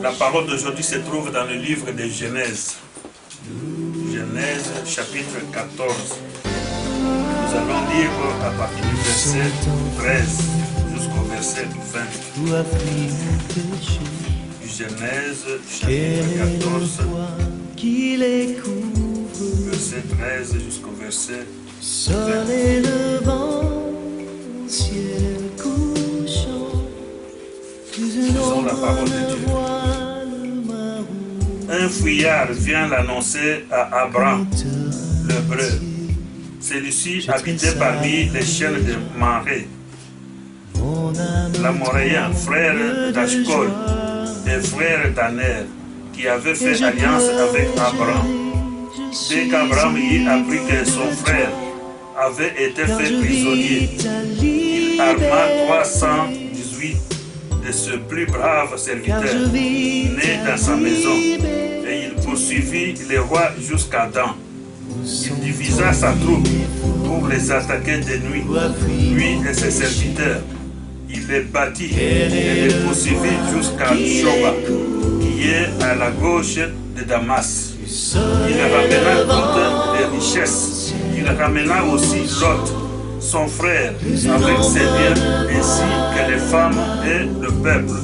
La parole d'aujourd'hui se trouve dans le livre de Genèse. Genèse chapitre 14. Nous allons lire à partir du verset 13 jusqu'au verset 20. Genèse chapitre 14. Verset 13 jusqu'au verset 20. Soleil levant, ciel couchant, Lisons la parole de Dieu. Un fuyard vient l'annoncer à Abraham, l'Hébreu. Celui-ci habitait parmi les chaînes de Mamré, l'Amoréen, frère d'Ashcol et frère d'Aner, qui avait fait alliance avec Abraham. Dès qu'Abraham y apprit que son frère avait été fait prisonnier, il arma 318 de ses plus braves serviteurs nés dans sa maison, et il poursuivit les rois jusqu'à Dan. Il divisa sa troupe pour les attaquer de nuit, lui et ses serviteurs. Il les battit et les poursuivit jusqu'à Shoba, qui est à la gauche de Damas. Il ramena toutes les richesses. Il ramena aussi Lot, son frère, avec ses biens, ainsi que les femmes et le peuple.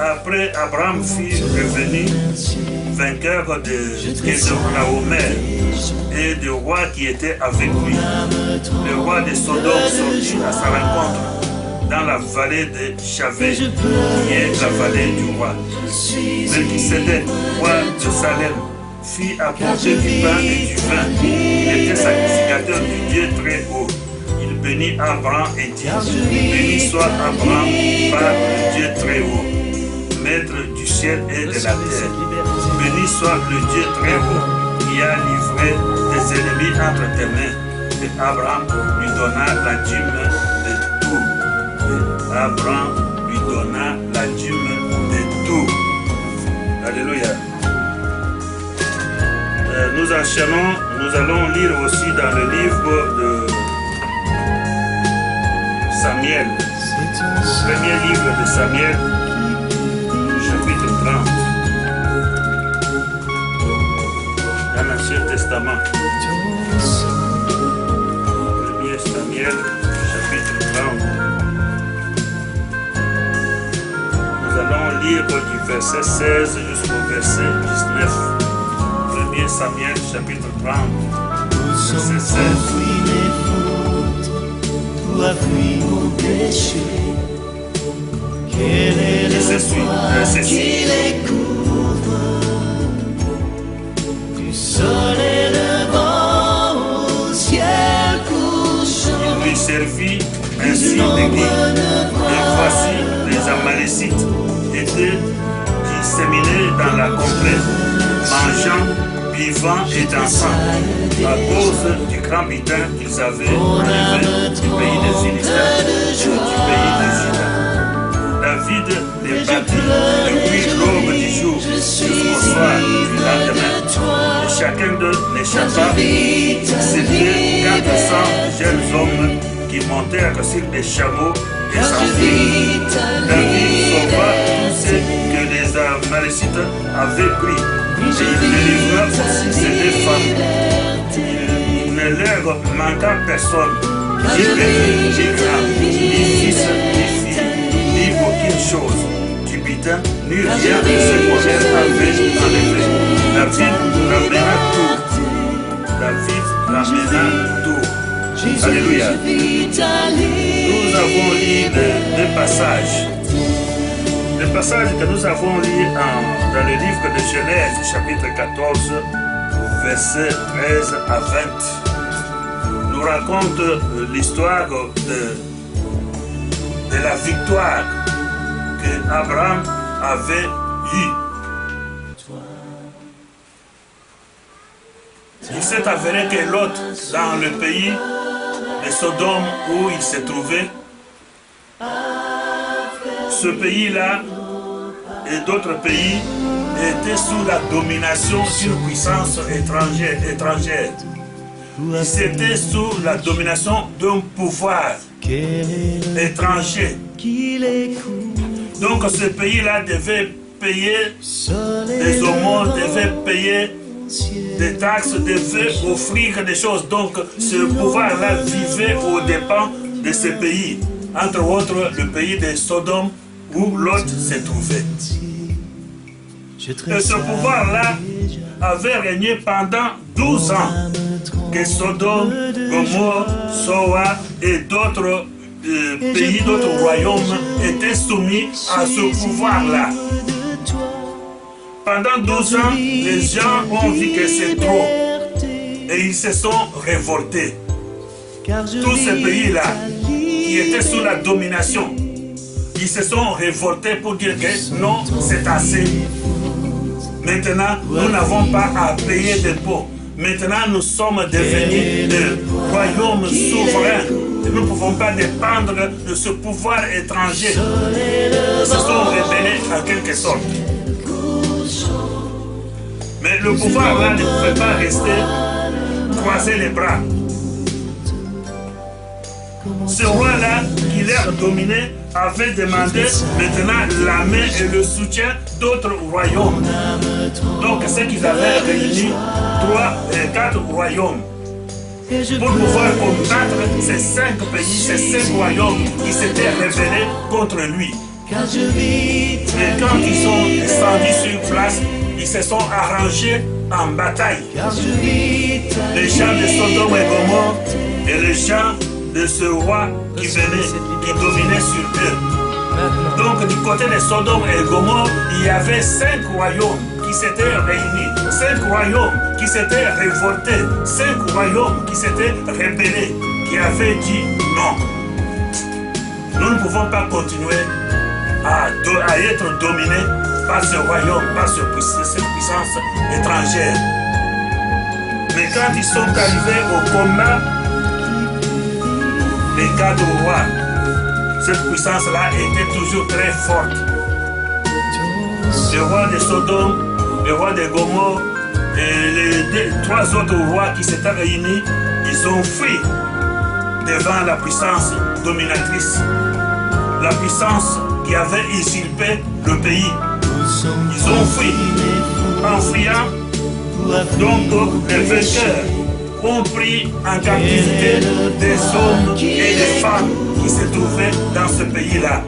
Après, Abraham fut revenu vainqueur de Kedorlaomer et du roi qui était avec lui. Le roi de Sodome sortit à sa rencontre dans la vallée de Chavé, qui est la vallée du roi. Melchisedec, roi de Salem, fit apporter du pain et du vin. Il était sacrificateur du Dieu très haut. Il bénit Abraham et dit: béni soit Abraham par le Dieu très haut, maître du ciel et de la terre. Béni soit le Dieu très haut, qui a livré tes ennemis entre tes mains. Et Abraham lui donna la dîme de tout. Et Abraham lui donna la dîme de tout. Alléluia. Nous enchaînons, nous allons lire aussi dans le livre de Samuel, premier livre de Samuel, chapitre 30, dans l'Ancien Testament. Premier Samuel, chapitre 30. Nous allons lire du verset 16 jusqu'au verset 19. 1 Samuel chapitre 30, verset 16. Et c'est verset 6. Il lui servit ainsi d'église. Et voici les Amalécites étaient qui séminaient dans la contrée, mangeant, vivant et dansant, à cause du grand butin qu'ils avaient enlevé du pays des Philistins et du pays des Juda. David les battit depuis l'aube du jour jusqu'au soir du lendemain, et chacun d'eux n'échappa. C'était 400 jeunes hommes qui montèrent sur des chameaux et s'enfuirent. David sauva tous ceux que les Amalécites avaient pris. Et il délivra aussi ses deux femmes. Il ne leur manqua personne, ni petit, ni grand, ni fils, ni fille, ni aucune chose, du butin, ni rien de ce qu'on avait enlevé. David ramena tout. David ramena tout. Alléluia. Nous avons lu deux passages. Le passage que nous avons lu dans le livre de Genèse, chapitre 14, versets 13 à 20, nous raconte l'histoire de la victoire que Abraham avait eue. Il s'est avéré que Lot, dans le pays de Sodome où il se trouvait, ce pays-là et d'autres pays étaient sous la domination d'une puissance étrangère. Ils étaient sous la domination d'un pouvoir étranger. Donc ce pays-là devait payer des aumônes, devaient payer des taxes, devaient offrir des choses. Donc ce pouvoir-là vivait aux dépens de ce pays, entre autres le pays de Sodome où Lot se trouvait. Et ce pouvoir-là avait régné pendant 12 ans, que Sodome, Gomorrhe, Soa et d'autres pays, d'autres royaumes étaient soumis à ce pouvoir-là. Pendant 12 ans, les gens ont vu que c'est trop et ils se sont révoltés. Tous ces pays-là qui étaient sous la domination, ils se sont révoltés pour dire que non, c'est assez. Maintenant, nous n'avons pas à payer d'impôts. Maintenant, nous sommes devenus des royaumes souverains. Nous ne pouvons pas dépendre de ce pouvoir étranger. Ils se sont rebellés en quelque sorte. Mais le pouvoir là ne pouvait pas rester croiser les bras. Ce roi-là qui les dominait avait demandé maintenant la main et le soutien d'autres royaumes. Donc ce qu'ils avaient réuni 4 royaumes pour pouvoir combattre ces 5 pays, ces 5 royaumes qui s'étaient rebellés contre lui. Et quand ils sont descendus sur place, ils se sont arrangés en bataille. Les gens de Sodome et Gomorrhe et les gens de ce roi qui venait, qui dominait sur eux. Donc du côté de Sodome et Gomorrhe, il y avait 5 royaumes qui s'étaient réunis, 5 royaumes qui s'étaient révoltés, 5 royaumes qui s'étaient rebellés, qui avaient dit non. Nous ne pouvons pas continuer à être dominés par ce royaume, par cette puissance étrangère. Mais quand ils sont arrivés au combat, les 4 rois, cette puissance-là était toujours très forte. Le roi de Sodome, le roi de Gomorrhe et les 3 autres rois qui s'étaient réunis, ils ont fui devant la puissance dominatrice, la puissance qui avait usurpé le pays. Ils ont fui. En fuyant, donc les vainqueurs ont pris en captivité des hommes et des femmes qui se trouvaient dans ce pays-là.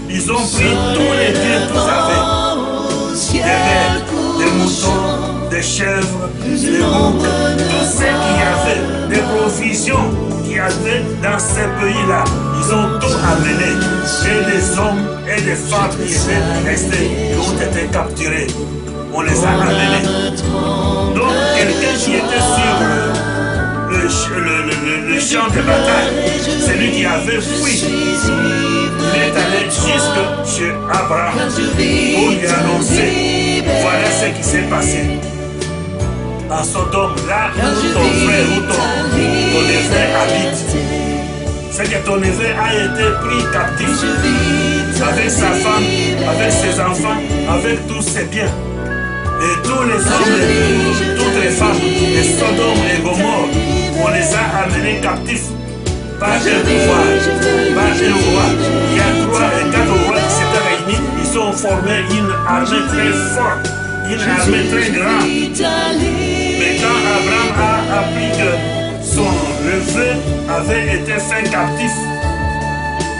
Ils ont pris tous les biens qu'ils avaient, des bêtes, des moutons, des chèvres, des boucs, tout ce qu'il y avait, des provisions qu'il y avait dans ce pays-là. Ils ont tout amené, et des hommes et des femmes qui étaient restés, qui ont été capturés. On les a amenés. Donc quelqu'un qui était sur le champ de bataille, celui qui avait fui, il est allé jusque chez Abraham pour lui annoncer, voilà ce qui s'est passé. En Sodome, là où ton frère ou ton neveu habite, c'est que ton neveu a été pris captif avec sa femme, avec ses enfants, avec tous ses biens. Et tous les hommes et toutes les femmes de Sodome et Gomorrhe, on les a amenés captifs par un pouvoir, par un roi. Il y a 4 rois qui s'étaient réunis, ils ont formé une armée très forte, une armée très grande. Mais quand Abraham a appris que son neveu avait été fait captif,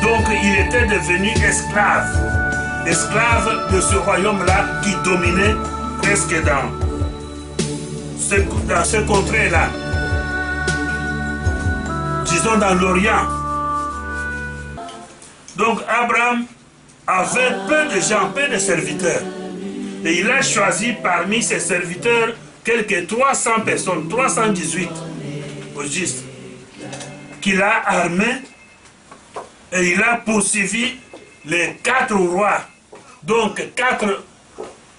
donc il était devenu esclave de ce royaume-là qui dominait presque dans ce contrée-là, disons dans l'Orient. Donc Abraham avait peu de gens, peu de serviteurs. Et il a choisi parmi ses serviteurs quelques 300 personnes, 318 au juste, qu'il a armés et il a poursuivi les 4 rois. Donc 4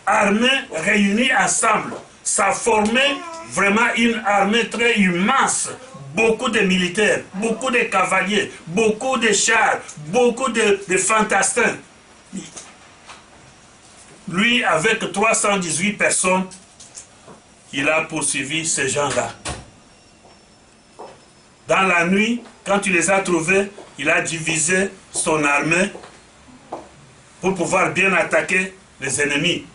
armées réunies ensemble, ça formait vraiment une armée très immense. Beaucoup de militaires, beaucoup de cavaliers, beaucoup de chars, beaucoup de fantassins. Lui, avec 318 personnes, il a poursuivi ces gens-là. Dans la nuit, quand il les a trouvés, il a divisé son armée pour pouvoir bien attaquer les ennemis.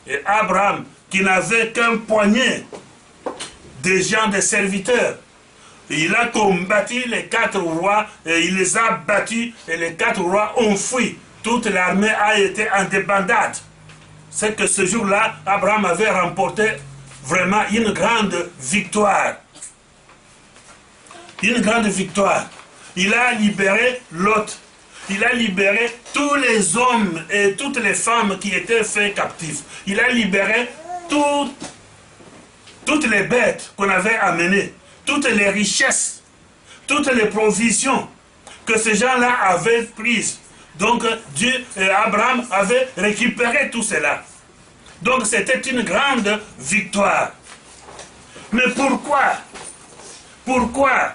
Et Abraham, qui n'avait qu'un poignet de gens, de serviteurs, il a combattu les 4 rois et il les a battus et les 4 rois ont fui. Toute l'armée a été en débandade. C'est que ce jour-là, Abraham avait remporté vraiment une grande victoire. Une grande victoire. Il a libéré Lot. Il a libéré tous les hommes et toutes les femmes qui étaient faits captifs. Il a libéré toutes les bêtes qu'on avait amenées, toutes les richesses, toutes les provisions que ces gens-là avaient prises. Donc Dieu et Abraham avait récupéré tout cela. Donc c'était une grande victoire. Mais pourquoi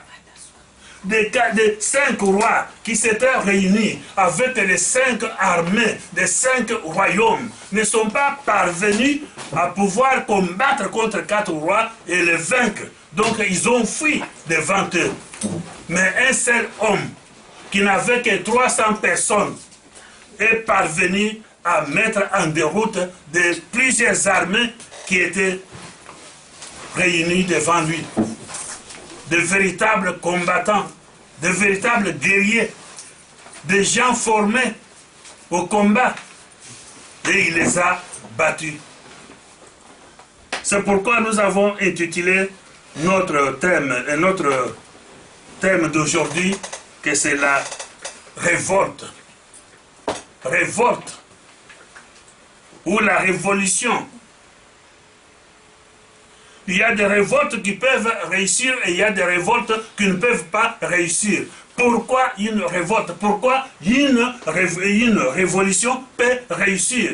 des 5 rois qui s'étaient réunis avec les 5 armées des 5 royaumes ne sont pas parvenus à pouvoir combattre contre 4 rois et les vaincre? Donc ils ont fui devant eux. Mais un seul homme qui n'avait que 300 personnes est parvenu à mettre en déroute de plusieurs armées qui étaient réunies devant lui. De véritables combattants, de véritables guerriers, des gens formés au combat. Et il les a battus. C'est pourquoi nous avons intitulé notre thème d'aujourd'hui, que c'est la révolte. Révolte ou la révolution. Il y a des révoltes qui peuvent réussir et il y a des révoltes qui ne peuvent pas réussir. Pourquoi une révolte? Pourquoi une révolution peut réussir?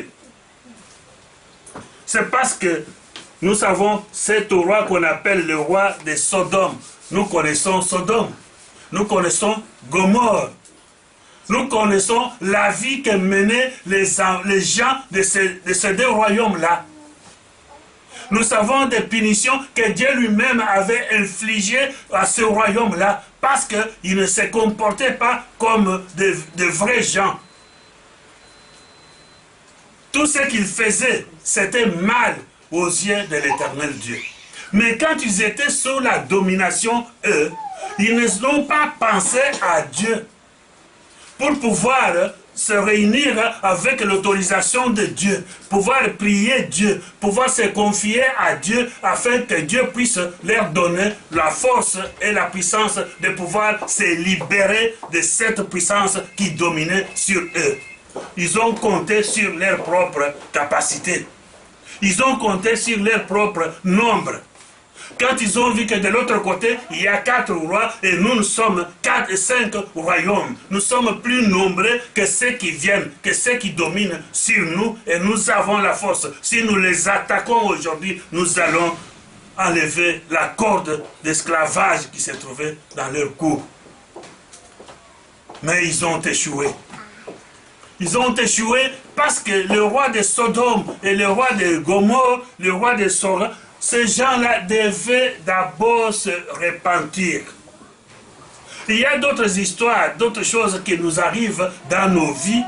C'est parce que nous savons cet roi qu'on appelle le roi de Sodome. Nous connaissons Sodome. Nous connaissons Gomorrhe. Nous connaissons la vie que menaient les gens de ces 2 royaumes-là. Nous savons des punitions que Dieu lui-même avait infligées à ce royaume-là parce qu'ils ne se comportaient pas comme de vrais gens. Tout ce qu'ils faisaient, c'était mal aux yeux de l'Éternel Dieu. Mais quand ils étaient sous la domination, eux, ils n'ont pas pensé à Dieu pour pouvoir se réunir avec l'autorisation de Dieu, pouvoir prier Dieu, pouvoir se confier à Dieu afin que Dieu puisse leur donner la force et la puissance de pouvoir se libérer de cette puissance qui dominait sur eux. Ils ont compté sur leur propre capacité. Ils ont compté sur leur propre nombre. Quand ils ont vu que de l'autre côté, il y a 4 rois et nous sommes 4 et 5 royaumes. Nous sommes plus nombreux que ceux qui viennent, que ceux qui dominent sur nous et nous avons la force. Si nous les attaquons aujourd'hui, nous allons enlever la corde d'esclavage qui se trouvait dans leur cou. Mais ils ont échoué. Ils ont échoué parce que le roi de Sodome et le roi de Gomorrhe, le roi de Sora, ces gens-là devaient d'abord se repentir. Il y a d'autres histoires, d'autres choses qui nous arrivent dans nos vies,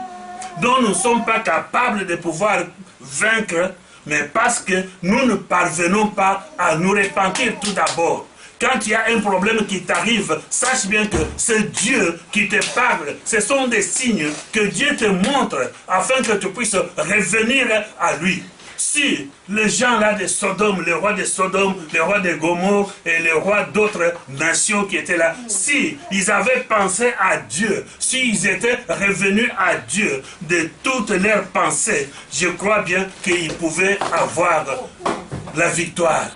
dont nous ne sommes pas capables de pouvoir vaincre, mais parce que nous ne parvenons pas à nous repentir tout d'abord. Quand il y a un problème qui t'arrive, sache bien que c'est Dieu qui te parle. Ce sont des signes que Dieu te montre afin que tu puisses revenir à lui. Si les gens là de Sodome, le roi de Sodome, le roi de Gomorrhe et le roi d'autres nations qui étaient là, si ils avaient pensé à Dieu, s'ils étaient revenus à Dieu de toutes leurs pensées, je crois bien qu'ils pouvaient avoir la victoire.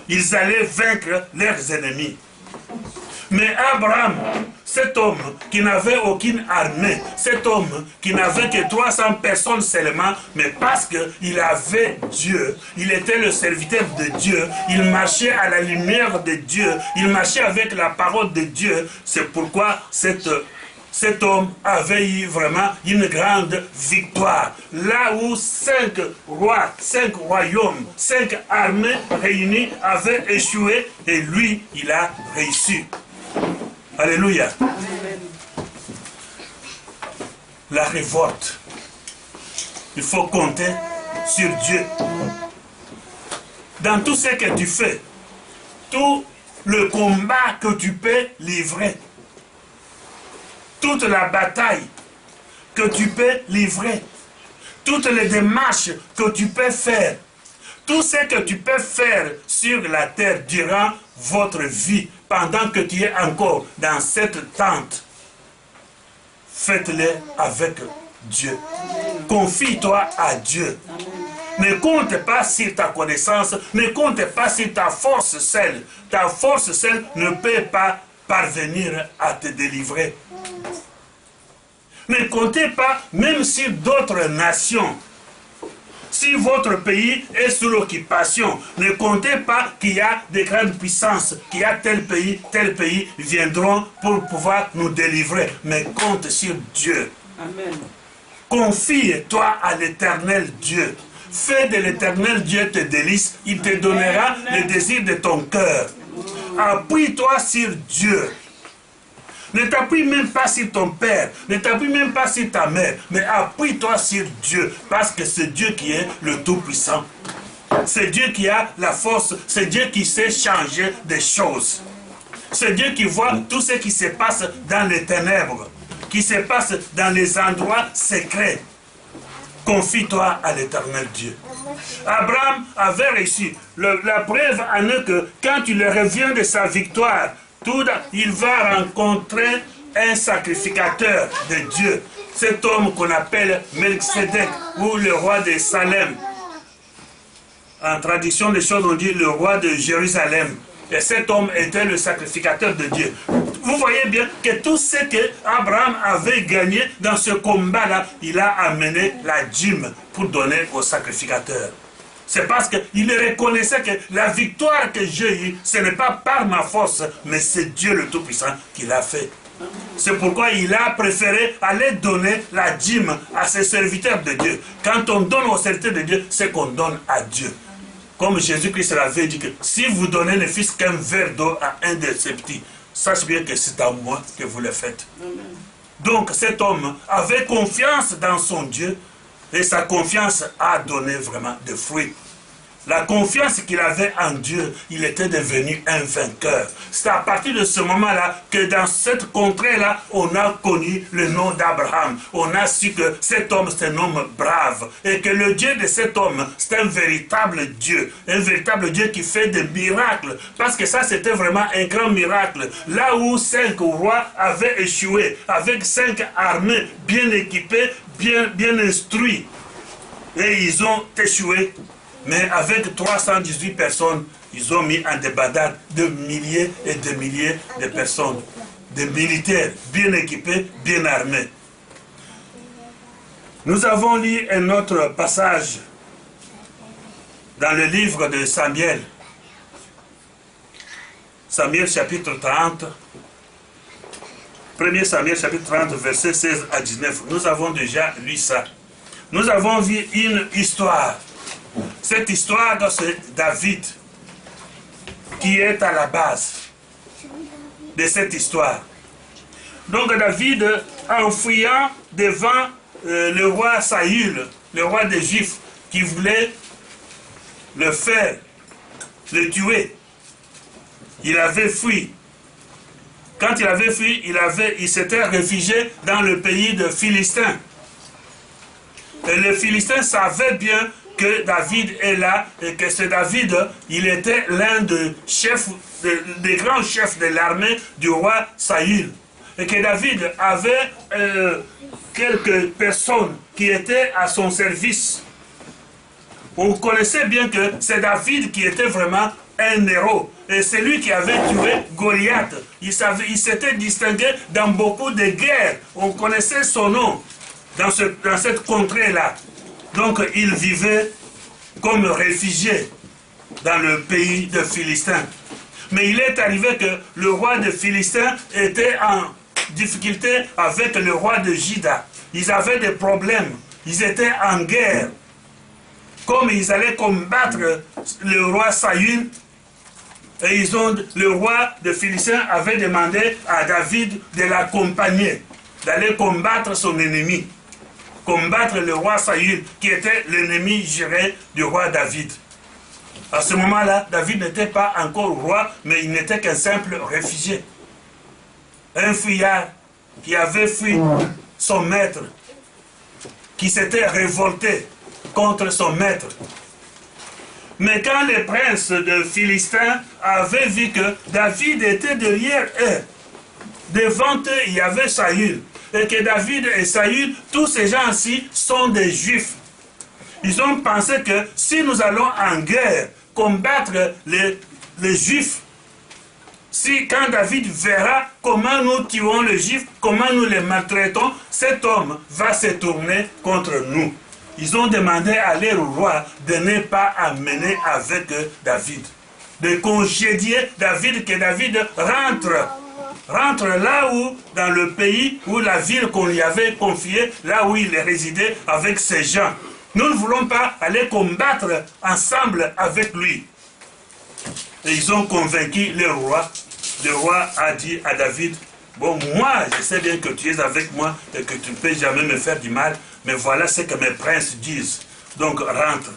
Ils allaient vaincre leurs ennemis. Mais Abraham, cet homme qui n'avait aucune armée, cet homme qui n'avait que 300 personnes seulement, mais parce qu'il avait Dieu, il était le serviteur de Dieu, il marchait à la lumière de Dieu, il marchait avec la parole de Dieu. C'est pourquoi cet homme avait eu vraiment une grande victoire. Là où 5 rois, 5 royaumes, 5 armées réunies avaient échoué, et lui, il a réussi. Alléluia. La révolte. Il faut compter sur Dieu. Dans tout ce que tu fais, tout le combat que tu peux livrer, toute la bataille que tu peux livrer, toutes les démarches que tu peux faire, tout ce que tu peux faire sur la terre durant votre vie, pendant que tu es encore dans cette tente, faites-le avec Dieu. Confie-toi à Dieu. Ne compte pas sur ta connaissance, ne compte pas sur ta force seule. Ta force seule ne peut pas parvenir à te délivrer. Ne comptez pas même sur d'autres nations. Si votre pays est sous l'occupation, ne comptez pas qu'il y a des grandes puissances, qu'il y a tel pays viendront pour pouvoir nous délivrer. Mais compte sur Dieu. Amen. Confie-toi à l'éternel Dieu. Fais de l'éternel Dieu tes délices. Il te donnera le désir de ton cœur. Appuie-toi sur Dieu. Ne t'appuie même pas sur ton père, ne t'appuie même pas sur ta mère, mais appuie-toi sur Dieu, parce que c'est Dieu qui est le Tout-Puissant. C'est Dieu qui a la force, c'est Dieu qui sait changer des choses. C'est Dieu qui voit tout ce qui se passe dans les ténèbres, qui se passe dans les endroits secrets. Confie-toi à l'éternel Dieu. Abraham avait réussi. La preuve en est que quand il revient de sa victoire, il va rencontrer un sacrificateur de Dieu. Cet homme qu'on appelle Melchizedek ou le roi de Salem. En tradition des choses, on dit le roi de Jérusalem. Et cet homme était le sacrificateur de Dieu. Vous voyez bien que tout ce qu'Abraham avait gagné dans ce combat-là, il a amené la dîme pour donner au sacrificateur. C'est parce qu'il reconnaissait que la victoire que j'ai eue, ce n'est pas par ma force, mais c'est Dieu le Tout-Puissant qui l'a fait. C'est pourquoi il a préféré aller donner la dîme à ses serviteurs de Dieu. Quand on donne aux serviteurs de Dieu, c'est qu'on donne à Dieu. Comme Jésus-Christ l'avait dit que si vous donnez ne fût-ce qu'un verre d'eau à un de ses petits, sachez bien que c'est à moi que vous le faites. Donc cet homme avait confiance dans son Dieu et sa confiance a donné vraiment des fruits. La confiance qu'il avait en Dieu, il était devenu un vainqueur. C'est à partir de ce moment-là que dans cette contrée-là, on a connu le nom d'Abraham. On a su que cet homme, c'est un homme brave. Et que le Dieu de cet homme, c'est un véritable Dieu. Un véritable Dieu qui fait des miracles. Parce que ça, c'était vraiment un grand miracle. Là où 5 rois avaient échoué, avec 5 armées bien équipées, bien instruites. Et ils ont échoué. Mais avec 318 personnes, ils ont mis en débandade de milliers et de milliers de personnes, des militaires bien équipés, bien armés. Nous avons lu un autre passage dans le livre de Samuel. Samuel chapitre 30. 1er Samuel chapitre 30, versets 16 à 19. Nous avons déjà lu ça. Nous avons vu une histoire. Cette histoire, c'est David qui est à la base de cette histoire. Donc David, en fuyant devant le roi Saül, le roi des Juifs, qui voulait le faire, le tuer, il avait fui. Quand il avait fui, il s'était réfugié dans le pays de Philistins. Et les Philistins savaient bien que David est là et que ce David, il était l'un des grands chefs de l'armée du roi Saül. Et que David avait quelques personnes qui étaient à son service. On connaissait bien que c'est David qui était vraiment un héros. Et c'est lui qui avait tué Goliath. Il s'était distingué dans beaucoup de guerres. On connaissait son nom dans cette contrée-là. Donc il vivait comme réfugié dans le pays de Philistins. Mais il est arrivé que le roi de Philistins était en difficulté avec le roi de Juda. Ils avaient des problèmes. Ils étaient en guerre. Comme ils allaient combattre le roi Saül, et le roi de Philistins avait demandé à David de l'accompagner, d'aller combattre son ennemi. combattre le roi Saül, qui était l'ennemi juré du roi David. À ce moment-là, David n'était pas encore roi, mais il n'était qu'un simple réfugié. Un fuyard qui avait fui son maître, qui s'était révolté contre son maître. Mais quand les princes de Philistins avaient vu que David était derrière eux, devant eux, il y avait Saül. Et que David et Saül, tous ces gens-ci sont des Juifs. Ils ont pensé que si nous allons en guerre combattre les Juifs, si quand David verra comment nous tuons les Juifs, comment nous les maltraitons, cet homme va se tourner contre nous. Ils ont demandé à leur roi de ne pas amener avec David, de congédier David, que David rentre là où, dans le pays où la ville qu'on lui avait confiée, là où il résidait avec ses gens. Nous ne voulons pas aller combattre ensemble avec lui. Et ils ont convaincu le roi. Le roi a dit à David, bon, moi, je sais bien que tu es avec moi et que tu ne peux jamais me faire du mal, mais voilà ce que mes princes disent. Donc rentre,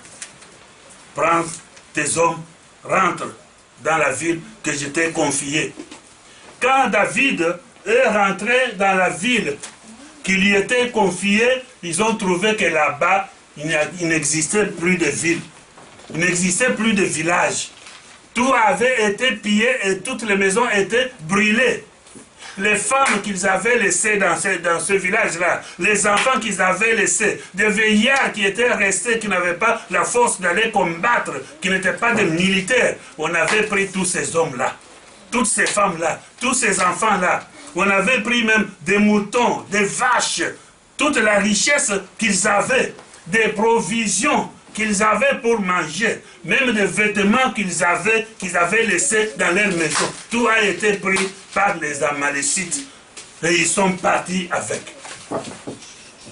prends tes hommes, rentre dans la ville que je t'ai confiée. Quand David est rentré dans la ville qui lui était confiée, ils ont trouvé que là-bas, il n'existait plus de ville. Il n'existait plus de village. Tout avait été pillé et toutes les maisons étaient brûlées. Les femmes qu'ils avaient laissées dans ce village-là, les enfants qu'ils avaient laissés, des vieillards qui étaient restés, qui n'avaient pas la force d'aller combattre, qui n'étaient pas des militaires, on avait pris tous ces hommes-là, toutes ces femmes-là, tous ces enfants-là. On avait pris même des moutons, des vaches, toute la richesse qu'ils avaient, des provisions qu'ils avaient pour manger, même des vêtements qu'ils avaient laissés dans leur maison. Tout a été pris par les Amalécites et ils sont partis avec.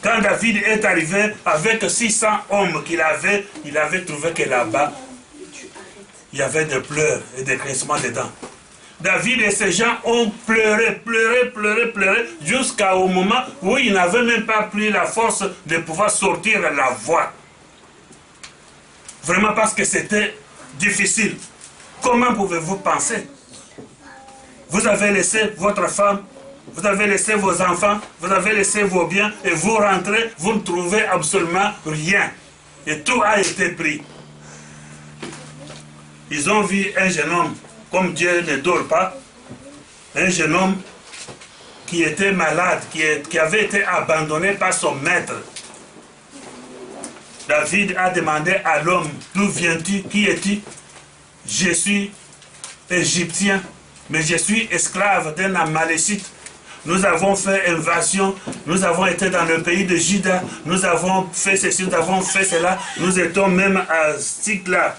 Quand David est arrivé avec 600 hommes qu'il avait, il avait trouvé que là-bas, il y avait des pleurs et des grincements de dents. David et ses gens ont pleuré, jusqu'au moment où ils n'avaient même pas pris la force de pouvoir sortir la voix. Vraiment parce que c'était difficile. Comment pouvez-vous penser? Vous avez laissé votre femme, vous avez laissé vos enfants, vous avez laissé vos biens et vous rentrez, vous ne trouvez absolument rien. Et tout a été pris. Ils ont vu un jeune homme, comme Dieu ne dort pas, un jeune homme qui était malade, qui avait été abandonné par son maître. David a demandé à l'homme, d'où viens-tu, qui es-tu? Je suis égyptien, mais je suis esclave d'un Amalécite. Nous avons fait invasion, nous avons été dans le pays de Juda, nous avons fait ceci, nous avons fait cela, nous étions même à Sigla.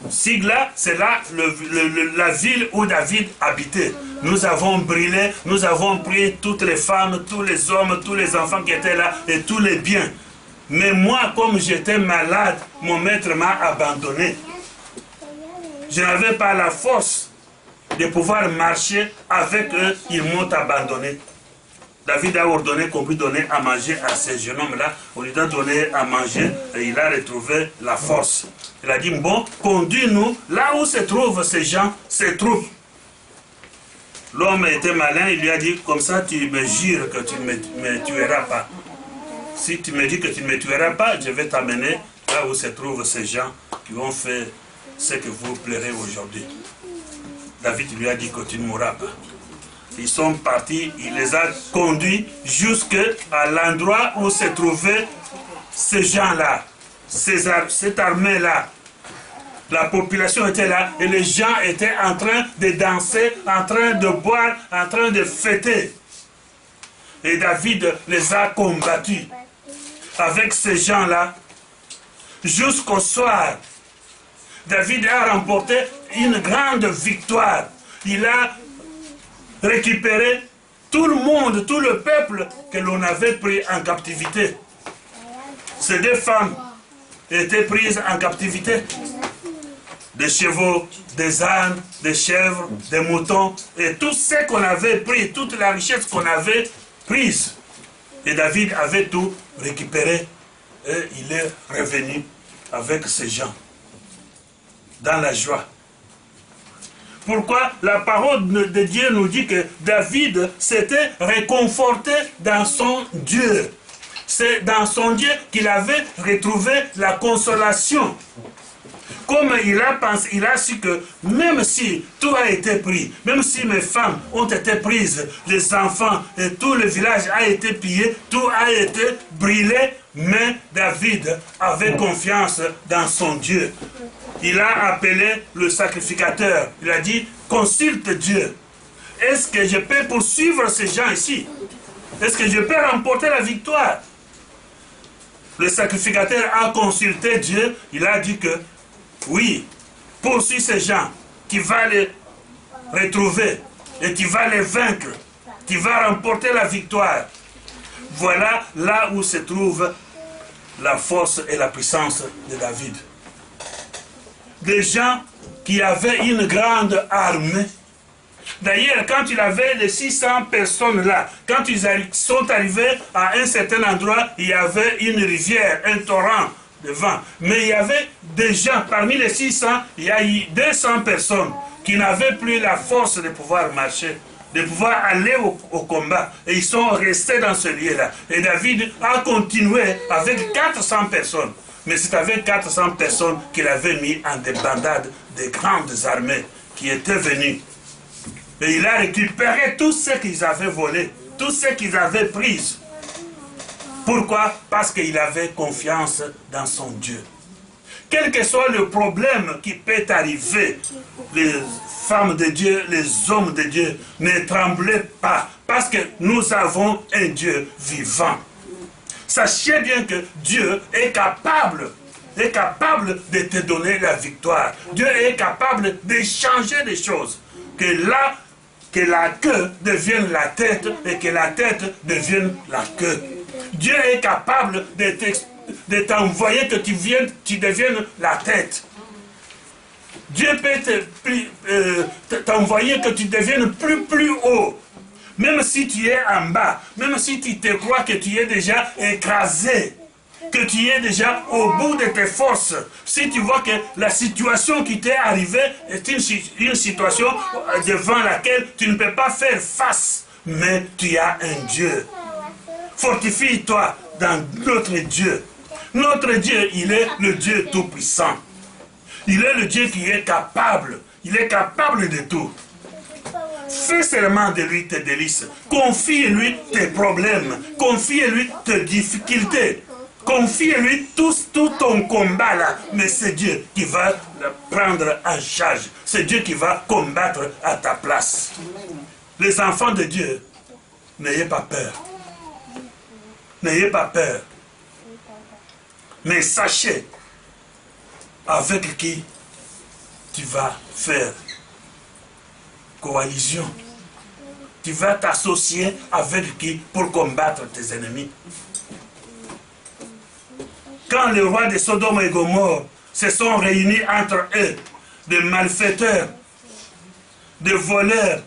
Sigla, c'est là la ville où David habitait. Nous avons brûlé, nous avons pris toutes les femmes, tous les hommes, tous les enfants qui étaient là et tous les biens. Mais moi, comme j'étais malade, mon maître m'a abandonné. Je n'avais pas la force de pouvoir marcher avec eux, ils m'ont abandonné. David a ordonné qu'on lui donne à manger à ces jeunes hommes-là. On lui a donné à manger et il a retrouvé la force. Il a dit, bon, conduis-nous là où se trouvent ces gens, ces troupes. L'homme était malin, il lui a dit, comme ça tu me jures que tu ne me tueras pas. Si tu me dis que tu ne me tueras pas, je vais t'amener là où se trouvent ces gens qui ont fait ce que vous plairez aujourd'hui. David lui a dit que tu ne mourras pas. Ils sont partis, il les a conduits jusqu'à l'endroit où se trouvaient ces gens-là, cette armée-là. La population était là et les gens étaient en train de danser, en train de boire, en train de fêter. Et David les a combattus avec ces gens-là jusqu'au soir. David a remporté une grande victoire. Il a récupéré tout le monde, tout le peuple que l'on avait pris en captivité. Ces deux femmes étaient prises en captivité. Des chevaux, des ânes, des chèvres, des moutons, et tout ce qu'on avait pris, toute la richesse qu'on avait prise. Et David avait tout récupéré et il est revenu avec ses gens dans la joie. Pourquoi la parole de Dieu nous dit que David s'était réconforté dans son Dieu. C'est dans son Dieu qu'il avait retrouvé la consolation. Comme il a pensé, il a su que même si tout a été pris, même si mes femmes ont été prises, les enfants et tout le village a été pillé, tout a été brûlé, mais David avait confiance dans son Dieu. Il a appelé le sacrificateur. Il a dit, consulte Dieu. Est-ce que je peux poursuivre ces gens ici? Est-ce que je peux remporter la victoire? Le sacrificateur a consulté Dieu. Il a dit que, oui, poursuis ces gens. Tu vas les retrouver et tu vas les vaincre. Tu vas remporter la victoire. Voilà là où se trouve la force et la puissance de David. Des gens qui avaient une grande armée. D'ailleurs, quand il avait les 600 personnes là, quand ils sont arrivés à un certain endroit, il y avait une rivière, un torrent de vent. Mais il y avait des gens, parmi les 600, il y a eu 200 personnes qui n'avaient plus la force de pouvoir marcher, de pouvoir aller au combat. Et ils sont restés dans ce lieu-là. Et David a continué avec 400 personnes. Mais c'est avec 400 personnes qu'il avait mis en débandade des grandes armées qui étaient venues. Et il a récupéré tout ce qu'ils avaient volé, tout ce qu'ils avaient pris. Pourquoi? Parce qu'il avait confiance dans son Dieu. Quel que soit le problème qui peut arriver, les femmes de Dieu, les hommes de Dieu, ne tremblez pas, parce que nous avons un Dieu vivant. Sachez bien que Dieu est capable de te donner la victoire. Dieu est capable de changer les choses. Que la queue devienne la tête et que la tête devienne la queue. Dieu est capable de t'envoyer que tu deviennes la tête. Dieu peut t'envoyer que tu deviennes plus haut. Même si tu es en bas, même si tu te crois que tu es déjà écrasé, que tu es déjà au bout de tes forces, si tu vois que la situation qui t'est arrivée est une situation devant laquelle tu ne peux pas faire face, mais tu as un Dieu. Fortifie-toi dans notre Dieu. Notre Dieu, il est le Dieu tout-puissant. Il est le Dieu qui est capable. Il est capable de tout. Fais seulement de lui tes délices. Confie-lui tes problèmes. Confie-lui tes difficultés. Confie-lui tout ton combat là. Mais c'est Dieu qui va le prendre en charge. C'est Dieu qui va combattre à ta place. Les enfants de Dieu, n'ayez pas peur. N'ayez pas peur. Mais sachez avec qui tu vas faire coalition. Tu vas t'associer avec qui pour combattre tes ennemis. Quand les rois de Sodome et Gomorrhe se sont réunis entre eux, des malfaiteurs, des voleurs,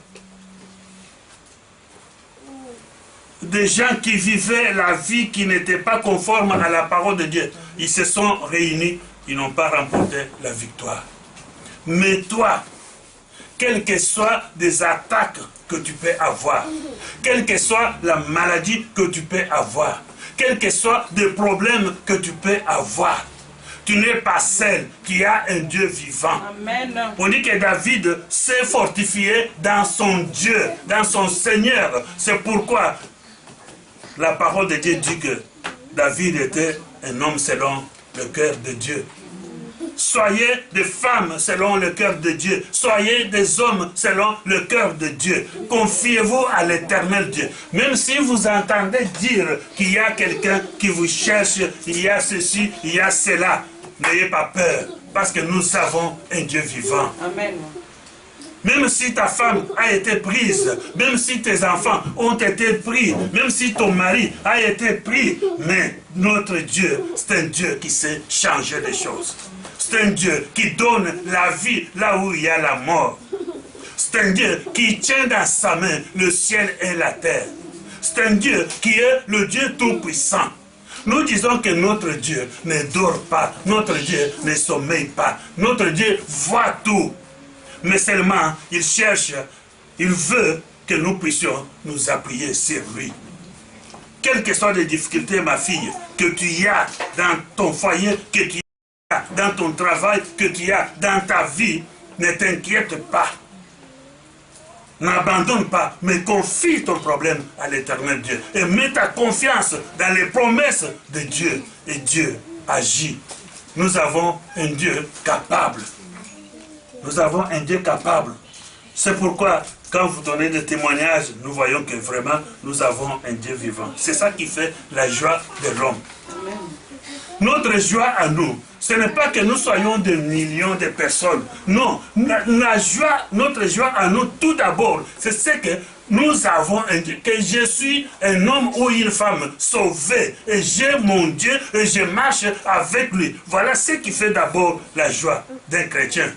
des gens qui vivaient la vie qui n'était pas conforme à la parole de Dieu, ils se sont réunis, ils n'ont pas remporté la victoire. Mais toi, quelles que soient les attaques que tu peux avoir, quelle que soit la maladie que tu peux avoir, quels que soient les problèmes que tu peux avoir, tu n'es pas seul, qui a un Dieu vivant. Amen. On dit que David s'est fortifié dans son Dieu, dans son Seigneur. C'est pourquoi la parole de Dieu dit que David était un homme selon le cœur de Dieu. Soyez des femmes selon le cœur de Dieu. Soyez des hommes selon le cœur de Dieu. Confiez-vous à l'éternel Dieu. Même si vous entendez dire qu'il y a quelqu'un qui vous cherche, il y a ceci, il y a cela, n'ayez pas peur, parce que nous avons un Dieu vivant. Amen. Même si ta femme a été prise, même si tes enfants ont été pris, même si ton mari a été pris, mais notre Dieu, c'est un Dieu qui sait changer les choses. C'est un Dieu qui donne la vie là où il y a la mort. C'est un Dieu qui tient dans sa main le ciel et la terre. C'est un Dieu qui est le Dieu tout-puissant. Nous disons que notre Dieu ne dort pas, notre Dieu ne sommeille pas, notre Dieu voit tout. Mais seulement, il cherche, il veut que nous puissions nous appuyer sur lui. Quelles que soient les difficultés, ma fille, que tu as dans ton foyer, que tu as dans ton travail, que tu as dans ta vie, ne t'inquiète pas. N'abandonne pas, mais confie ton problème à l'Éternel Dieu. Et mets ta confiance dans les promesses de Dieu. Et Dieu agit. Nous avons un Dieu capable. Nous avons un Dieu capable. C'est pourquoi, quand vous donnez des témoignages, nous voyons que vraiment, nous avons un Dieu vivant. C'est ça qui fait la joie de l'homme. Notre joie à nous, ce n'est pas que nous soyons des millions de personnes. Non, notre joie à nous, tout d'abord, c'est ce que nous avons un Dieu. Que je suis un homme ou une femme sauvé. Et j'ai mon Dieu et je marche avec lui. Voilà ce qui fait d'abord la joie d'un chrétien.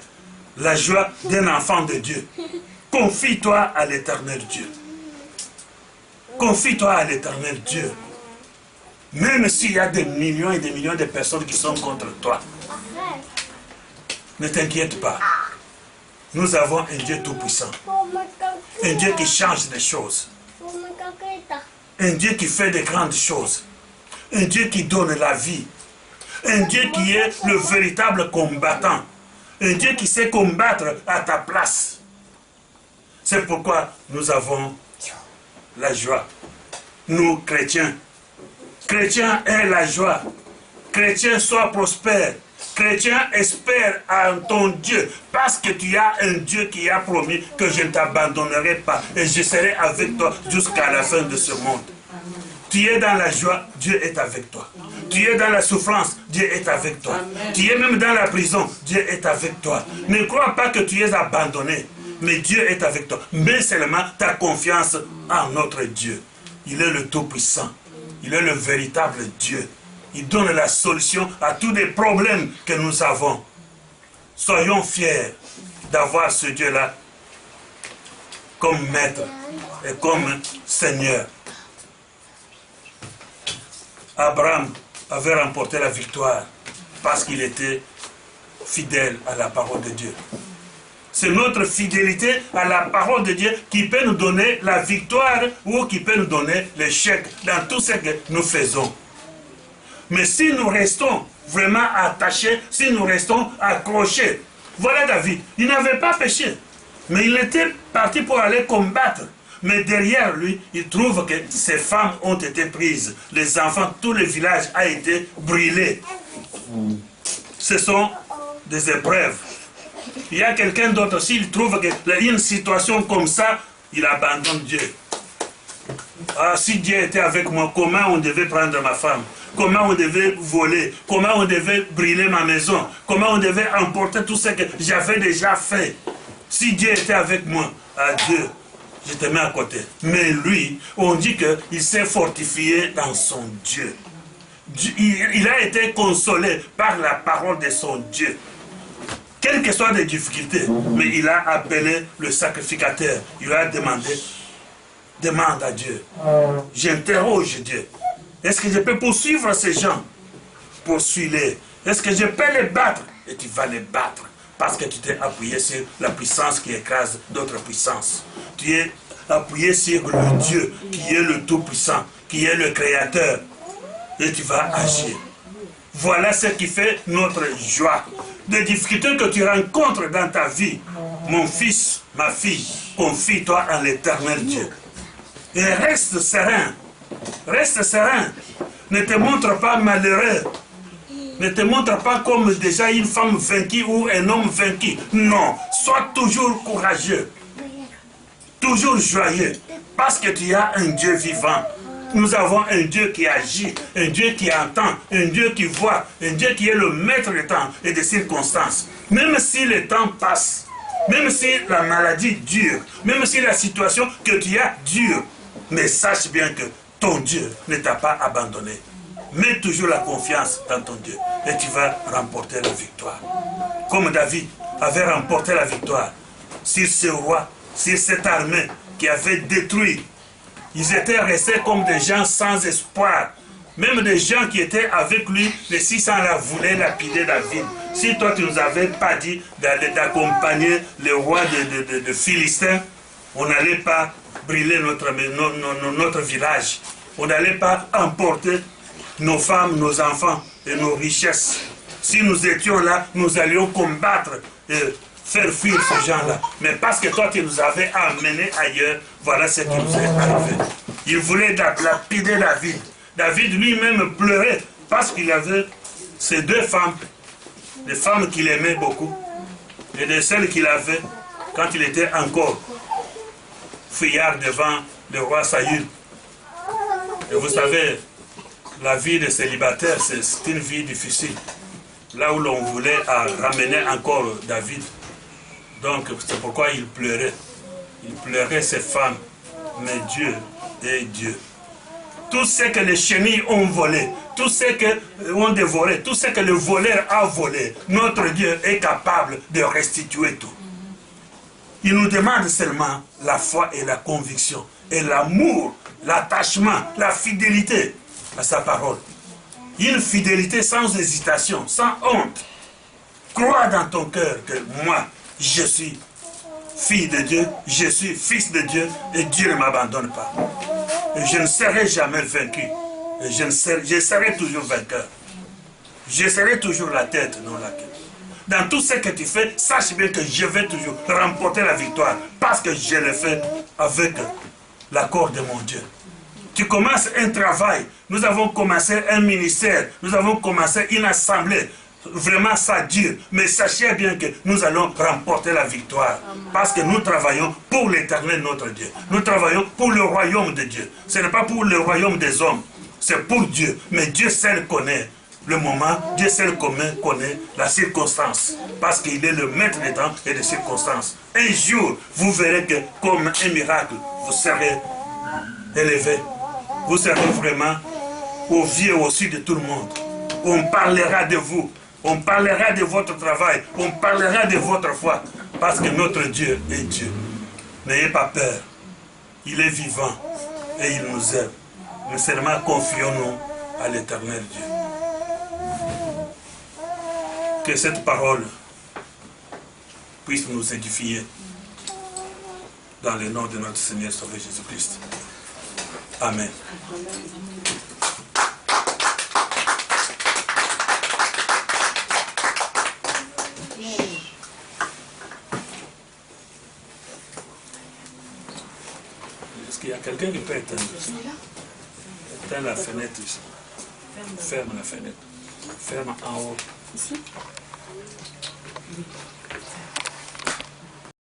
La joie d'un enfant de Dieu. Confie-toi à l'Éternel Dieu. Confie-toi à l'Éternel Dieu. Même s'il y a des millions et des millions de personnes qui sont contre toi, ne t'inquiète pas. Nous avons un Dieu tout-puissant. Un Dieu qui change les choses. Un Dieu qui fait de grandes choses. Un Dieu qui donne la vie. Un Dieu qui est le véritable combattant. Un Dieu qui sait combattre à ta place. C'est pourquoi nous avons la joie. Nous, chrétiens. Chrétien, aie la joie. Chrétien, sois prospère. Chrétien, espère en ton Dieu. Parce que tu as un Dieu qui a promis que je ne t'abandonnerai pas. Et je serai avec toi jusqu'à la fin de ce monde. Tu es dans la joie, Dieu est avec toi. Tu es dans la souffrance, Dieu est avec toi. Tu es même dans la prison, Dieu est avec toi. Ne crois pas que tu es abandonné. Mais Dieu est avec toi. Mets seulement ta confiance en notre Dieu. Il est le Tout-Puissant. Il est le véritable Dieu. Il donne la solution à tous les problèmes que nous avons. Soyons fiers d'avoir ce Dieu-là comme maître et comme Seigneur. Abraham avait remporté la victoire parce qu'il était fidèle à la parole de Dieu. C'est notre fidélité à la parole de Dieu qui peut nous donner la victoire ou qui peut nous donner l'échec dans tout ce que nous faisons. Mais si nous restons vraiment attachés, si nous restons accrochés, voilà David, il n'avait pas péché, mais il était parti pour aller combattre. Mais derrière lui, il trouve que ses femmes ont été prises, les enfants, tout le village a été brûlé. Ce sont des épreuves. Il y a quelqu'un d'autre aussi, il trouve qu'il y a une situation comme ça, il abandonne Dieu. Ah, si Dieu était avec moi, comment on devait prendre ma femme? Comment on devait voler? Comment on devait brûler ma maison? Comment on devait emporter tout ce que j'avais déjà fait? Si Dieu était avec moi, à Dieu, je te mets à côté. Mais lui, on dit qu'il s'est fortifié dans son Dieu. Il a été consolé par la parole de son Dieu. Quelles que soient les difficultés, mais il a appelé le sacrificateur. Il a demandé, demande à Dieu. J'interroge Dieu. Est-ce que je peux poursuivre ces gens? Poursuis-les. Est-ce que je peux les battre? Et tu vas les battre. Parce que tu t'es appuyé sur la puissance qui écrase d'autres puissances. Tu es appuyé sur le Dieu qui est le Tout-Puissant, qui est le Créateur. Et tu vas agir. Voilà ce qui fait notre joie. Des difficultés que tu rencontres dans ta vie, mon fils, ma fille, confie-toi en l'Éternel Dieu. Et reste serein. Reste serein. Ne te montre pas malheureux. Ne te montre pas comme déjà une femme vaincue ou un homme vaincu. Non, sois toujours courageux. Toujours joyeux. Parce que tu as un Dieu vivant. Nous avons un Dieu qui agit, un Dieu qui entend, un Dieu qui voit, un Dieu qui est le maître des temps et des circonstances. Même si le temps passe, même si la maladie dure, même si la situation que tu as dure, mais sache bien que ton Dieu ne t'a pas abandonné. Mets toujours la confiance dans ton Dieu et tu vas remporter la victoire. Comme David avait remporté la victoire sur ce roi, sur cette armée qui avait détruit Ils étaient restés comme des gens sans espoir. Même des gens qui étaient avec lui, les 600 là voulaient lapider David. Si toi tu nous avais pas dit d'accompagner le roi de Philistins, on n'allait pas brûler notre village. On n'allait pas emporter nos femmes, nos enfants et nos richesses. Si nous étions là, nous allions combattre et faire fuir ces gens-là. Mais parce que toi, tu nous avais amenés ailleurs, voilà ce qui nous est arrivé. Il voulait lapider David. David lui-même pleurait parce qu'il avait ces deux femmes, des femmes qu'il aimait beaucoup, et de celles qu'il avait quand il était encore fuyard devant le roi Saül. Et vous savez, la vie de célibataire, c'est une vie difficile. Là où l'on voulait ramener encore David. Donc c'est pourquoi il pleurait. Il pleurait ses femmes. Mais Dieu est Dieu. Tout ce que les chenilles ont volé, tout ce qu'ont dévoré, tout ce que le voleur a volé, notre Dieu est capable de restituer tout. Il nous demande seulement la foi et la conviction, et l'amour, l'attachement, la fidélité à sa parole. Une fidélité sans hésitation, sans honte. Crois dans ton cœur que moi, je suis fille de Dieu, je suis fils de Dieu, et Dieu ne m'abandonne pas. Et je ne serai jamais vaincu. Et je serai toujours vainqueur. Je serai toujours la tête, non la queue. Dans tout ce que tu fais, sache bien que je vais toujours remporter la victoire. Parce que je le fais avec l'accord de mon Dieu. Tu commences un travail. Nous avons commencé un ministère. Nous avons commencé une assemblée. Vraiment ça dure. Mais sachez bien que nous allons remporter la victoire. Parce que nous travaillons pour l'éternel notre Dieu. Nous travaillons pour le royaume de Dieu. Ce n'est pas pour le royaume des hommes. C'est pour Dieu. Mais Dieu seul connaît le moment. Dieu seul connaît la circonstance. Parce qu'il est le maître des temps et des circonstances. Un jour, vous verrez que comme un miracle, vous serez élevé. Vous serez vraiment au vieux au-dessus de tout le monde. On parlera de vous. On parlera de votre travail. On parlera de votre foi. Parce que notre Dieu est Dieu. N'ayez pas peur. Il est vivant. Et il nous aime. Mais seulement confions-nous à l'éternel Dieu. Que cette parole puisse nous édifier. Dans le nom de notre Seigneur Sauveur Jésus-Christ. Amen. Est-ce qu'il y a quelqu'un qui peut éteindre ça? Éteins la fenêtre ici. Ferme la fenêtre. Ferme en haut. Ici? Oui.